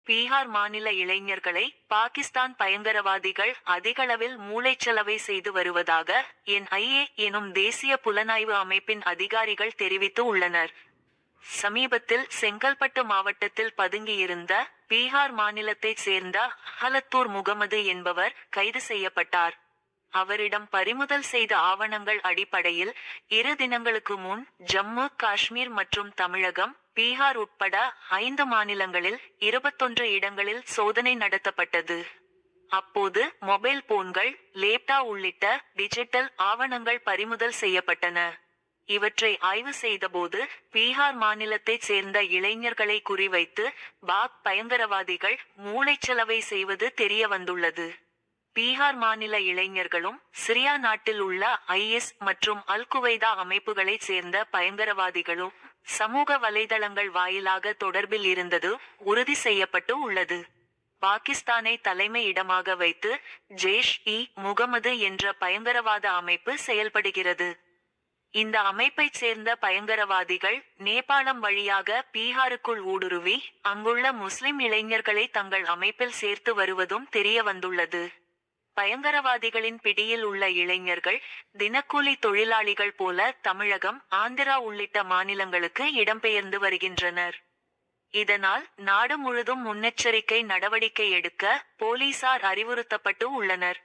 பீகார் மாநில இளைஞர்களை பாகிஸ்தான் பயங்கரவாதிகள் அதிகளவில் மூளைச்சலவை செய்து வருவதாக NIA எனும் தேசிய புலனாய்வு அமைப்பின் அதிகாரிகள் தெரிவித்து உள்ளனர். சமீபத்தில் செங்கல்பட்டு மாவட்டத்தில் பதுங்கியிருந்த பீகார் மாநிலத்தைச் சேர்ந்த ஹலத்தூர் முகமது என்பவர் கைது செய்யப்பட்டார். அவரிடம் பறிமுதல் செய்த ஆவணங்கள் அடிப்படையில் 2 தினங்களுக்கு முன் ஜம்மு காஷ்மீர் மற்றும் தமிழகம், பீகார் உட்பட 5 மாநிலங்களில் 21 இடங்களில் சோதனை நடத்தப்பட்டது. அப்போது மொபைல் போன்கள், லேப்டாப் உள்ளிட்ட டிஜிட்டல் ஆவணங்கள் பறிமுதல் செய்யப்பட்டன. இவற்றை ஆய்வு செய்தபோது பீகார் மாநிலத்தைச் சேர்ந்த இளைஞர்களை குறிவைத்து பயங்கரவாதிகள் மூளைச்சலவை செய்வது தெரிய வந்துள்ளது. பீகார் மாநில இளைஞர்களும் சிரியா நாட்டில் உள்ள IS மற்றும் அல்-குவைதா அமைப்புகளைச் சேர்ந்த பயங்கரவாதிகளும் சமூக வலைதளங்கள் வாயிலாக தொடர்பில் இருந்தது உறுதி செய்யப்பட்டு உள்ளது. பாகிஸ்தானை தலைமை இடமாக வைத்து ஜெய்ஷ்-இ-முகமது என்ற பயங்கரவாத அமைப்பு செயல்படுகிறது. இந்த அமைப்பைச் சேர்ந்த பயங்கரவாதிகள் நேபாளம் வழியாக பீகாருக்குள் ஊடுருவி அங்குள்ள முஸ்லிம் இளைஞர்களை தங்கள் அமைப்பில் சேர்த்து வருவதும் தெரிய வந்துள்ளது. பயங்கரவாதிகளின் பிடியில் உள்ள இளைஞர்கள் தினக்கூலி தொழிலாளிகள் போல தமிழகம், ஆந்திரா உள்ளிட்ட மாநிலங்களுக்கு இடம்பெயர்ந்து வருகின்றனர். இதனால் நாடு முழுதும் முன்னெச்சரிக்கை நடவடிக்கை எடுக்க போலீசார் அறிவுறுத்தப்பட்டு உள்ளனர்.